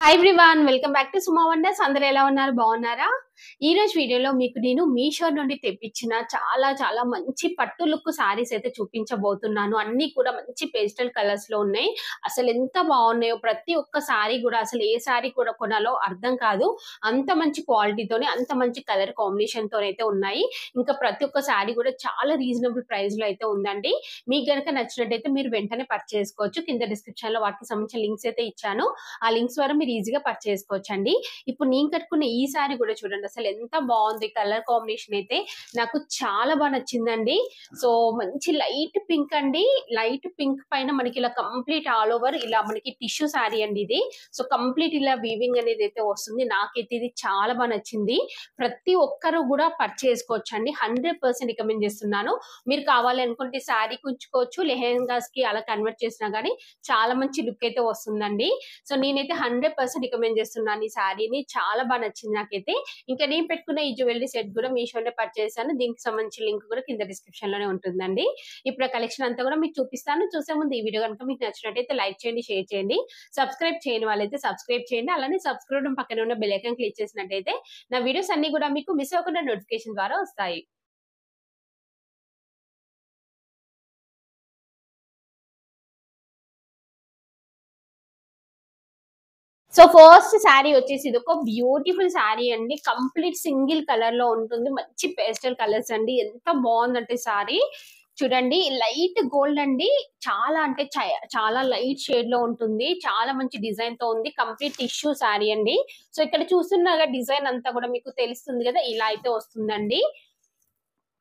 Hi everyone, welcome back to Suma wonders. అందరూ ఎలా ఉన్నారు? బాగున్నారా? ఈ రోజు వీడియోలో మీకు నేను మీషో నుండి తెప్పించిన చాలా చాలా మంచి పట్టు లుక్ సారీస్ అయితే చూపించబోతున్నాను. అన్ని కూడా మంచి పేస్టల్ కలర్స్ లో ఉన్నాయి. అసలు ఎంత బాగున్నాయో, ప్రతి ఒక్క సారీ కూడా అసలు ఏ సారీ కూడా కొనాలో అర్థం కాదు. అంత మంచి క్వాలిటీతోనే, అంత మంచి కలర్ కాంబినేషన్ తోనైతే ఉన్నాయి. ఇంకా ప్రతి ఒక్క సారీ కూడా చాలా రీజనబుల్ ప్రైస్ లో అయితే ఉందండి. మీకు గనక నచ్చినట్టయితే మీరు వెంటనే పర్చేస్ చేసుకోవచ్చు. కింద డిస్క్రిప్షన్ లో వాటికి సంబంధించిన లింక్స్ అయితే ఇచ్చాను. ఆ లింక్స్ ద్వారా మీరు ఈజీగా పర్చేస్ చేసుకోవచ్చండి. ఇప్పుడు నేను కట్టుకున్న ఈ సారీ కూడా చూడండి, అసలు ఎంత బాగుంది. కలర్ కాంబినేషన్ అయితే నాకు చాలా బాగా నచ్చిందండి. సో మంచి లైట్ పింక్ అండి. లైట్ పింక్ పైన మనకి ఇలా కంప్లీట్ ఆల్ ఓవర్ ఇలా మనకి టిష్యూ సారీ అండి ఇది. సో కంప్లీట్ ఇలా వీవింగ్ అనేది అయితే వస్తుంది. నాకైతే ఇది చాలా బాగా నచ్చింది. ప్రతి ఒక్కరు కూడా పర్చేస్ చేసుకోవచ్చు అండి. 100% రికమెండ్ చేస్తున్నాను. మీరు కావాలి అనుకుంటే సారీ ఉంచుకోవచ్చు, లెహెంగాస్ కి అలా కన్వర్ట్ చేసినా గానీ చాలా మంచి లుక్ అయితే వస్తుందండి. సో నేనైతే 100% రికమెండ్ చేస్తున్నాను ఈ సారీని. చాలా బాగా నచ్చింది నాకైతే. ఇంకా నేను పెట్టుకున్న ఈ జ్యువెలరీ సెట్ కూడా మీషోనే పర్చేస్ చేశాను. దీనికి సంబంధించిన లింక్ కూడా కింద డిస్క్రిప్షన్ లోనే ఉంటుందండి. ఇప్పుడు ఆ కలెక్షన్ అంతా కూడా మీకు చూపిస్తాను. చూసే ముందు ఈ వీడియో కనుక మీకు నచ్చినట్టయితే లైక్ చేయండి, షేర్ చేయండి. సబ్స్క్రైబ్ చేయని వాళ్ళైతే సబ్స్క్రైబ్ చేయండి. అలానే సబ్స్క్రైబ్ పక్కన ఉన్న బెల్ ఐకాన్ క్లిక్ చేసినట్టయితే నా వీడియోస్ అన్ని కూడా మీకు మిస్ అవ్వకుండా నోటిఫికేషన్ ద్వారా వస్తాయి. సో ఫస్ట్ శారీ వచ్చేసి ఇది ఒక బ్యూటిఫుల్ శారీ అండి. కంప్లీట్ సింగిల్ కలర్ లో ఉంటుంది. మంచి పేస్టల్ కలర్స్ అండి. ఎంత బాగుందంటే శారీ చూడండి. లైట్ గోల్డ్ అండి. చాలా అంటే చాలా లైట్ షేడ్ లో ఉంటుంది. చాలా మంచి డిజైన్ తో ఉంది. కంప్లీట్ టిష్యూ శారీ అండి. సో ఇక్కడ చూస్తున్నాగా డిజైన్ అంతా కూడా మీకు తెలుస్తుంది కదా, ఇలా అయితే వస్తుందండి.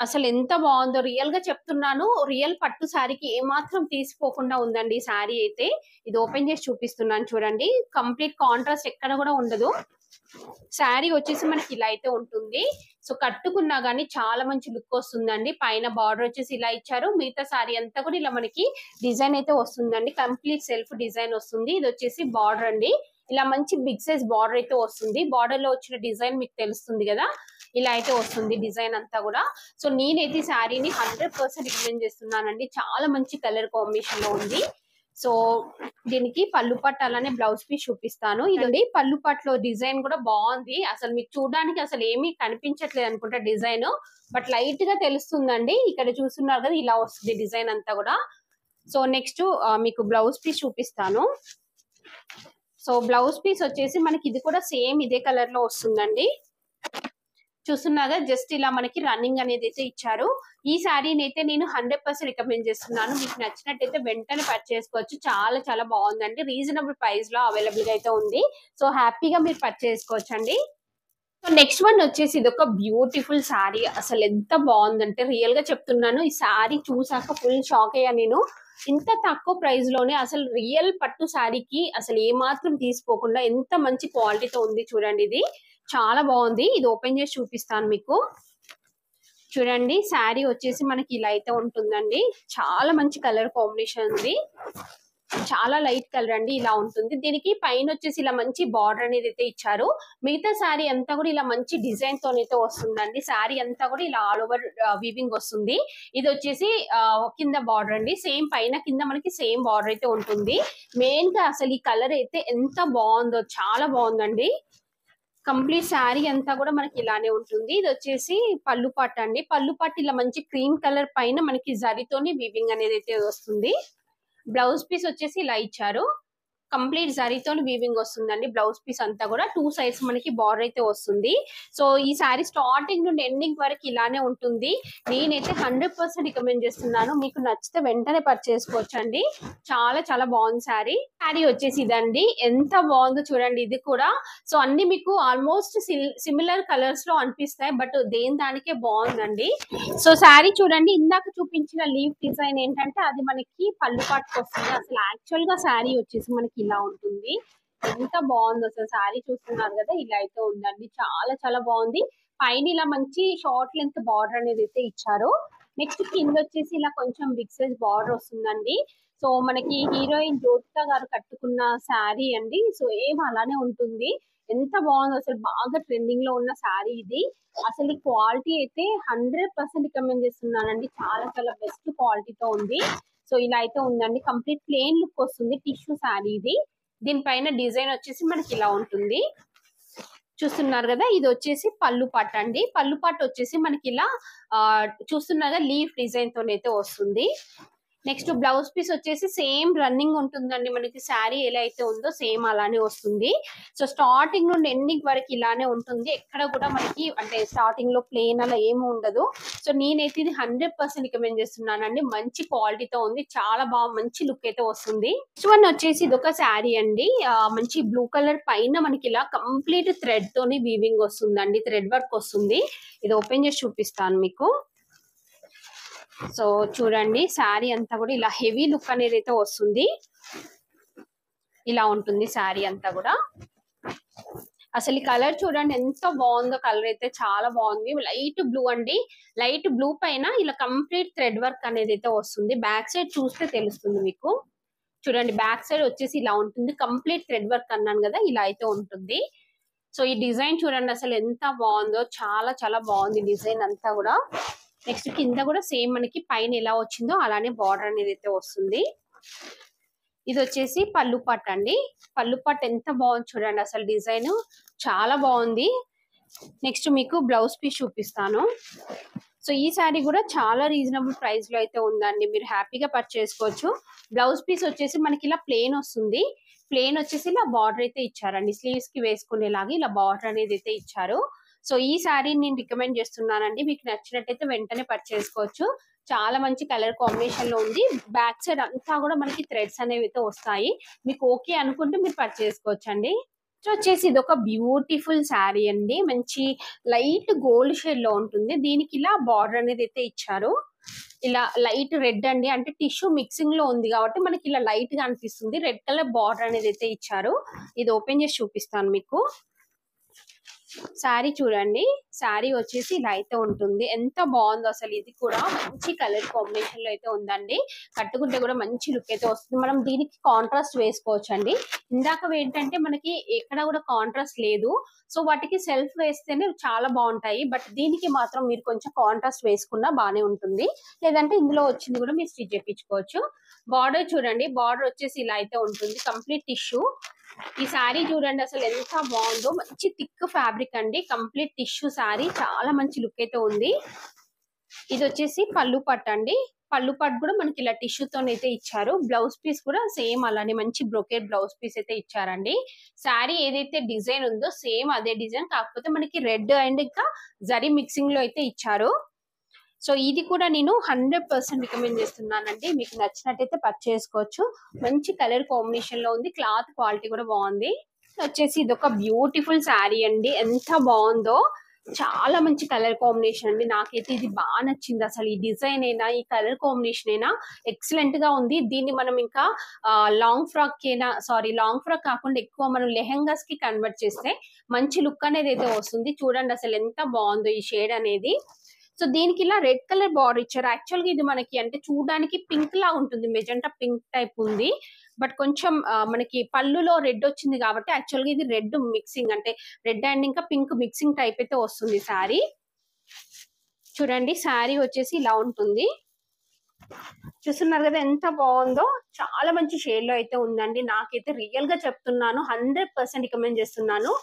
అసలు ఎంత బాగుందో, రియల్ గా చెప్తున్నాను. రియల్ పట్టు శారీకి ఏమాత్రం తీసిపోకుండా ఉందండి ఈ శారీ అయితే. ఇది ఓపెన్ చేసి చూపిస్తున్నాను చూడండి. కంప్లీట్ కాంట్రాస్ట్ ఎక్కడ కూడా ఉండదు. శారీ వచ్చేసి మనకి ఇలా అయితే ఉంటుంది. సో కట్టుకున్నా గానీ చాలా మంచి లుక్ వస్తుందండి. పైన బార్డర్ వచ్చేసి ఇలా ఇచ్చారు. మిగతా శారీ అంతా కూడా ఇలా మనకి డిజైన్ అయితే వస్తుందండి. కంప్లీట్ సెల్ఫ్ డిజైన్ వస్తుంది. ఇది వచ్చేసి బార్డర్ అండి. ఇలా మంచి బిగ్ సైజ్ బార్డర్ అయితే వస్తుంది. బార్డర్ లో వచ్చిన డిజైన్ మీకు తెలుస్తుంది కదా, ఇలా అయితే వస్తుంది డిజైన్ అంతా కూడా. సో నేనైతే ఈ శారీని 100% రికమెండ్ చేస్తున్నానండి. చాలా మంచి కలర్ కాంబినేషన్ లో ఉంది. సో దీనికి పళ్ళు పట్టు అలానే బ్లౌజ్ పీస్ చూపిస్తాను. ఇదండి పళ్ళు పట్టులో డిజైన్ కూడా బాగుంది. అసలు మీకు చూడడానికి అసలు ఏమీ కనిపించట్లేదు అనుకుంటా డిజైన్, బట్ లైట్ గా తెలుస్తుందండి. ఇక్కడ చూస్తున్నారు కదా, ఇలా వస్తుంది డిజైన్ అంతా కూడా. సో నెక్స్ట్ మీకు బ్లౌజ్ పీస్ చూపిస్తాను. సో బ్లౌజ్ పీస్ వచ్చేసి మనకి ఇది కూడా సేమ్ ఇదే కలర్ లో వస్తుందండి. చూస్తున్నాగా జస్ట్ ఇలా మనకి రన్నింగ్ అనేది అయితే ఇచ్చారు. ఈ శారీని అయితే నేను 100% రికమెండ్ చేస్తున్నాను. మీకు నచ్చినట్టయితే వెంటనే పర్చేస్ చేసుకోవచ్చు. చాలా చాలా బాగుందండి. రీజనబుల్ ప్రైస్ లో అవైలబుల్ గా అయితే ఉంది. సో హ్యాపీగా మీరు పర్చేస్ చేసుకోవచ్చు అండి. సో నెక్స్ట్ వన్ వచ్చేసి ఇది ఒక బ్యూటిఫుల్ శారీ. అసలు ఎంత బాగుందంటే రియల్ గా చెప్తున్నాను, ఈ శారీ చూసాక ఫుల్ షాక్ అయ్యా నేను. ఇంత తక్కువ ప్రైస్ లోనే అసలు రియల్ పట్టు శారీకి అసలు ఏ మాత్రం తీసుకోకుండా ఎంత మంచి క్వాలిటీతో ఉంది చూడండి. ఇది చాలా బాగుంది. ఇది ఓపెన్ చేసి చూపిస్తాను మీకు. చూడండి శారీ వచ్చేసి మనకి ఇలా అయితే ఉంటుందండి. చాలా మంచి కలర్ కాంబినేషన్ ఉంది. చాలా లైట్ కలర్ అండి. ఇలా ఉంటుంది. దీనికి పైన వచ్చేసి ఇలా మంచి బార్డర్ అనేది అయితే ఇచ్చారు. మిగతా శారీ అంతా కూడా ఇలా మంచి డిజైన్ తోనైతే వస్తుందండి. శారీ అంతా కూడా ఇలా ఆల్ ఓవర్ వీవింగ్ వస్తుంది. ఇది వచ్చేసి కింద బార్డర్ అండి. సేమ్ పైన కింద మనకి సేమ్ బార్డర్ అయితే ఉంటుంది. మెయిన్ గా అసలు ఈ కలర్ అయితే ఎంత బాగుందో, చాలా బాగుందండి. కంప్లీట్ శారీ అంతా కూడా మనకి ఇలానే ఉంటుంది. ఇది వచ్చేసి పళ్ళు పట్టు అండి. పళ్ళు పట్టు ఇలా మంచి క్రీమ్ కలర్ పైన మనకి జరీతోని వీవింగ్ అనేది అయితే వస్తుంది. బ్లౌజ్ పీస్ వచ్చేసి ఇలా ఇచ్చారు. కంప్లీట్ జరీతో వీవింగ్ వస్తుందండి. బ్లౌజ్ పీస్ అంతా కూడా 2 సైడ్స్ మనకి బార్డర్ అయితే వస్తుంది. సో ఈ శారీ స్టార్టింగ్ నుండి ఎండింగ్ వరకు ఇలానే ఉంటుంది. నేనైతే 100% రికమెండ్ చేస్తున్నాను. మీకు నచ్చితే వెంటనే పర్చేస్ చేసుకోవచ్చు అండి. చాలా చాలా బాగుంది శారీ. శారీ వచ్చేసి ఇదండి. ఎంత బాగుందో చూడండి ఇది కూడా. సో అన్ని మీకు ఆల్మోస్ట్ సిమిలర్ కలర్స్ లో అనిపిస్తాయి, బట్ దేని దానికే బాగుందండి. సో శారీ చూడండి, ఇందాక చూపించిన లీఫ్ డిజైన్ ఏంటంటే అది మనకి పళ్ళు పట్టుకు వస్తుంది. అసలు యాక్చువల్ గా శారీ వచ్చేసి మనకి ఇలా ఉంటుంది. ఎంత బాగుందో అసలు శారీ చూస్తున్నారు కదా, ఇలా అయితే ఉందండి. చాలా చాలా బాగుంది. పైన ఇలా మంచి షార్ట్ లెంత్ బార్డర్ అనేది అయితే ఇచ్చారు. నెక్స్ట్ కింద వచ్చేసి ఇలా కొంచెం బిగ్ సైజ్ బార్డర్ వస్తుందండి. సో మనకి హీరోయిన్ జ్యోతిక గారు కట్టుకున్న శారీ అండి. సో ఏం అలానే ఉంటుంది. ఎంత బాగుందో అసలు, బాగా ట్రెండింగ్ లో ఉన్న శారీ ఇది. అసలు ఈ క్వాలిటీ అయితే 100% రికమెండ్ చేస్తున్నానండి. చాలా చాలా బెస్ట్ క్వాలిటీతో ఉంది. సో ఇలా అయితే ఉందండి. కంప్లీట్ ప్లెయిన్ లుక్ వస్తుంది. టిష్యూ శారీ ఇది. దీనిపైన డిజైన్ వచ్చేసి మనకి ఇలా ఉంటుంది. చూస్తున్నారు కదా, ఇది వచ్చేసి పళ్ళు పాట అండి. పళ్ళు పాట వచ్చేసి మనకి ఇలా చూస్తున్నారు కదా, లీఫ్ డిజైన్ తోనైతే వస్తుంది. నెక్స్ట్ బ్లౌజ్ పీస్ వచ్చేసి సేమ్ రన్నింగ్ ఉంటుందండి. మనకి శారీ ఎలా అయితే ఉందో సేమ్ అలానే వస్తుంది. సో స్టార్టింగ్ నుండి ఎండింగ్ వరకు ఇలానే ఉంటుంది. ఎక్కడ కూడా మనకి అంటే స్టార్టింగ్ లో ప్లేన్ అలా ఏమి ఉండదు. సో నేనైతే ఇది 100% రికమెండ్ చేస్తున్నానండి. మంచి క్వాలిటీతో ఉంది, చాలా బాగా మంచి లుక్ అయితే వస్తుంది. నెక్స్ట్ వన్ వచ్చేసి ఇది ఒక శారీ అండి. మంచి బ్లూ కలర్ పైన మనకి ఇలా కంప్లీట్ థ్రెడ్ తోని వీవింగ్ వస్తుందండి, థ్రెడ్ వర్క్ వస్తుంది. ఇది ఓపెన్ చేసి చూపిస్తాను మీకు. సో చూడండి, శారీ అంతా కూడా ఇలా హెవీ లుక్ అనేది అయితే వస్తుంది. ఇలా ఉంటుంది శారీ అంతా కూడా. అసలు ఈ కలర్ చూడండి ఎంత బాగుందో, కలర్ అయితే చాలా బాగుంది. లైట్ బ్లూ అండి, లైట్ బ్లూ పైన ఇలా కంప్లీట్ థ్రెడ్ వర్క్ అనేది అయితే వస్తుంది. బ్యాక్ సైడ్ చూస్తే తెలుస్తుంది మీకు. చూడండి, బ్యాక్ సైడ్ వచ్చేసి ఇలా ఉంటుంది, కంప్లీట్ థ్రెడ్ వర్క్ అన్నాను కదా, ఇలా అయితే ఉంటుంది. సో ఈ డిజైన్ చూడండి అసలు ఎంత బాగుందో, చాలా చాలా బాగుంది డిజైన్ అంతా కూడా. నెక్స్ట్ కింద కూడా సేమ్ మనకి పైన ఎలా వచ్చిందో అలానే బార్డర్ అనేది అయితే వస్తుంది. ఇది వచ్చేసి పళ్ళు పట్టు అండి. పళ్ళు పట్టు ఎంత బాగుంది చూడండి, అసలు డిజైన్ చాలా బాగుంది. నెక్స్ట్ మీకు బ్లౌజ్ పీస్ చూపిస్తాను. సో ఈ శారీ కూడా చాలా రీజనబుల్ ప్రైస్ లో అయితే ఉందండి, మీరు హ్యాపీగా పర్చేస్ చేసుకోవచ్చు. బ్లౌజ్ పీస్ వచ్చేసి మనకి ఇలా ప్లేన్ వస్తుంది. ప్లేన్ వచ్చేసి ఇలా బార్డర్ అయితే ఇచ్చారండి, స్లీవ్స్ కి వేసుకునేలాగా ఇలా బార్డర్ అనేది అయితే ఇచ్చారు. సో ఈ శారీ నేను రికమెండ్ చేస్తున్నానండి. మీకు నచ్చినట్టయితే వెంటనే పర్చేస్ చేసుకోవచ్చు. చాలా మంచి కలర్ కాంబినేషన్ లో ఉంది. బ్యాక్ సైడ్ అంతా కూడా మనకి థ్రెడ్స్ అనేవి అయితే వస్తాయి. మీకు ఓకే అనుకుంటే మీరు పర్చేస్ చేసుకోవచ్చు అండి. సో వచ్చేసి ఇది ఒక బ్యూటిఫుల్ శారీ అండి, మంచి లైట్ గోల్డ్ షేడ్ లో ఉంటుంది. దీనికి ఇలా బార్డర్ అనేది అయితే ఇచ్చారు. ఇలా లైట్ రెడ్ అండి, అంటే టిష్యూ మిక్సింగ్ లో ఉంది కాబట్టి మనకి ఇలా లైట్ గా అనిపిస్తుంది. రెడ్ కలర్ బార్డర్ అనేది అయితే ఇచ్చారు. ఇది ఓపెన్ చేసి చూపిస్తాను మీకు. శారీ చూడండి, శారీ వచ్చేసి ఇలా అయితే ఉంటుంది. ఎంత బాగుందో అసలు, ఇది కూడా మంచి కలర్ కాంబినేషన్ లో అయితే ఉందండి. కట్టుకుంటే కూడా మంచి లుక్ అయితే వస్తుంది. మనం దీనికి కాంట్రాస్ట్ వేసుకోవచ్చు అండి. ఇందాక ఏంటంటే మనకి ఎక్కడ కూడా కాంట్రాస్ట్ లేదు, సో వాటికి సెల్ఫ్ వేస్తేనే చాలా బాగుంటాయి. బట్ దీనికి మాత్రం మీరు కొంచెం కాంట్రాస్ట్ వేసుకున్నా బాగానే ఉంటుంది. లేదంటే ఇందులో వచ్చింది కూడా మీరు స్టిచ్ చేయించుకోవచ్చు. బార్డర్ చూడండి, బార్డర్ వచ్చేసి ఇలా అయితే ఉంటుంది, కంప్లీట్ టిష్యూ. ఈ శారీ చూడండి అసలు ఎంత బాగుందో, మంచి థిక్ ఫ్యాబ్రిక్ అండి, కంప్లీట్ టిష్యూ శారీ, చాలా మంచి లుక్ అయితే ఉంది. ఇది వచ్చేసి పళ్ళు పట్టు అండి. పళ్ళు పట్టు కూడా మనకి ఇలా టిష్యూతోనైతే ఇచ్చారు. బ్లౌజ్ పీస్ కూడా సేమ్ అలానే మంచి బ్రొకెట్ బ్లౌజ్ పీస్ అయితే ఇచ్చారండి. శారీ ఏదైతే డిజైన్ ఉందో సేమ్ అదే డిజైన్, కాకపోతే మనకి రెడ్ అండ్ ఇంకా జరీ మిక్సింగ్ లో అయితే ఇచ్చారు. సో ఇది కూడా నేను 100% రికమెండ్ చేస్తున్నానండి. మీకు నచ్చినట్టయితే పర్చేస్ చేసుకోవచ్చు. మంచి కలర్ కాంబినేషన్ లో ఉంది, క్లాత్ క్వాలిటీ కూడా బాగుంది. వచ్చేసి ఇది ఒక బ్యూటిఫుల్ శారీ అండి, ఎంత బాగుందో, చాలా మంచి కలర్ కాంబినేషన్ అండి. నాకైతే ఇది బాగా నచ్చింది. అసలు ఈ డిజైన్ అయినా ఈ కలర్ కాంబినేషన్ అయినా ఎక్సలెంట్ గా ఉంది. దీన్ని మనం ఇంకా లాంగ్ ఫ్రాక్ కాకుండా ఎక్కువ మనం లెహెంగాస్ కి కన్వర్ట్ చేస్తే మంచి లుక్ అనేది అయితే వస్తుంది. చూడండి అసలు ఎంత బాగుందో ఈ షేడ్ అనేది. సో దీనికి ఇలా రెడ్ కలర్ బార్డర్ ఇచ్చారు. యాక్చువల్ గా ఇది మనకి అంటే చూడడానికి పింక్ లా ఉంటుంది, మెజెంటా పింక్ టైప్ ఉంది. బట్ కొంచెం మనకి పళ్ళులో రెడ్ వచ్చింది కాబట్టి యాక్చువల్ గా ఇది రెడ్ మిక్సింగ్, అంటే రెడ్ అండ్ ఇంకా పింక్ మిక్సింగ్ టైప్ అయితే వస్తుంది శారీ. చూడండి శారీ వచ్చేసి ఇలా ఉంటుంది. చూస్తున్నారు కదా ఎంత బాగుందో, చాలా మంచి షేడ్ లో అయితే ఉందండి. నాకైతే రియల్ గా చెప్తున్నాను, 100% రికమెండ్ చేస్తున్నాను.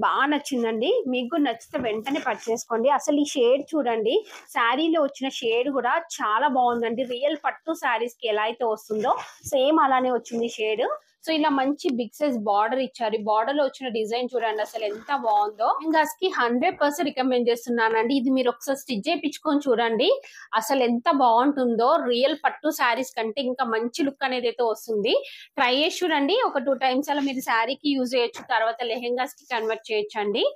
బాగా నచ్చిందండి. మీకు నచ్చితే వెంటనే పర్చేస్ చేసుకోండి. అసలు ఈ షేడ్ చూడండి, శారీలో వచ్చిన షేడ్ కూడా చాలా బాగుందండి. రియల్ పట్టు శారీస్ కి ఎలా అయితే వస్తుందో సేమ్ అలానే వచ్చింది షేడ్. సో ఇలా మంచి బిగ్ సైజ్ బార్డర్ ఇచ్చారు. బార్డర్ లో వచ్చిన డిజైన్ చూడండి అసలు ఎంత బాగుందో. లెహంగాస్ కి 100% రికమెండ్ చేస్తున్నానండి. ఇది మీరు ఒకసారి స్టిచ్ చేయించుకొని చూడండి, అసలు ఎంత బాగుంటుందో. రియల్ పట్టు శారీస్ కంటే ఇంకా మంచి లుక్ అనేది అయితే వస్తుంది. ట్రై చేసి చూడండి, ఒక 2 times అలా మీరు శారీకి యూజ్ చేయొచ్చు, తర్వాత లెహెంగాస్ కి కన్వర్ట్ చేయొచ్చు అండి,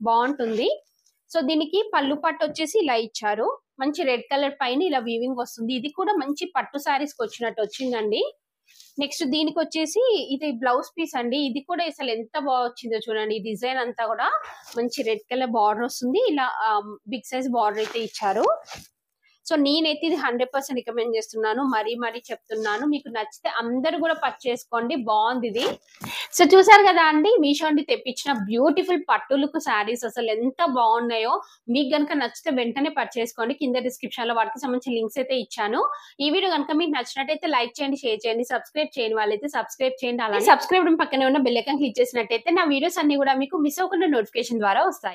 బాగుంటుంది. సో దీనికి పళ్ళు పట్టు వచ్చేసి ఇలా ఇచ్చారు, మంచి రెడ్ కలర్ పైన ఇలా వీవింగ్ వస్తుంది. ఇది కూడా మంచి పట్టు శారీస్ కి వచ్చినట్టు వచ్చిందండి. నెక్స్ట్ దీనికి వచ్చేసి ఇది బ్లౌజ్ పీస్ అండి. ఇది కూడా అసలు ఎంత బాగా వచ్చిందో చూడండి. ఈ డిజైన్ అంతా కూడా మంచి రెడ్ కలర్ బార్డర్ వస్తుంది. ఇలా బిగ్ సైజ్ బార్డర్ అయితే ఇచ్చారు. సో సో నేనైతే ఇది 100% రికమెండ్ చేస్తున్నాను, మరీ చెప్తున్నాను. మీకు నచ్చితే అందరు కూడా పర్చేస్ చేసుకోండి, బాగుంది ఇది. సో చూసారు కదా అండి, మీషో నుండి తెప్పించిన బ్యూటిఫుల్ పట్టులకు శారీస్ అసలు ఎంత బాగున్నాయో. మీకు గనుక నచ్చితే వెంటనే పర్చేస్ చేసుకోండి. కింద డిస్క్రిప్షన్ లో వాటికి సంబంధించిన లింక్స్ అయితే ఇచ్చాను. ఈ వీడియో కనుక మీకు నచ్చినట్టయితే లైక్ చేయండి, షేర్ చేయండి, సబ్స్క్రైబ్ చేయని వాళ్ళైతే సబ్స్క్రైబ్ చేయండి. అలాగే సబ్స్క్రైబ్ పక్కనే ఉన్న బెల్ ఐకాన్ క్లిక్ చేసినట్టయితే నా వీడియోస్ అన్ని కూడా మీకు మిస్ అవ్వకుండా నోటిఫికేషన్ ద్వారా వస్తాయి.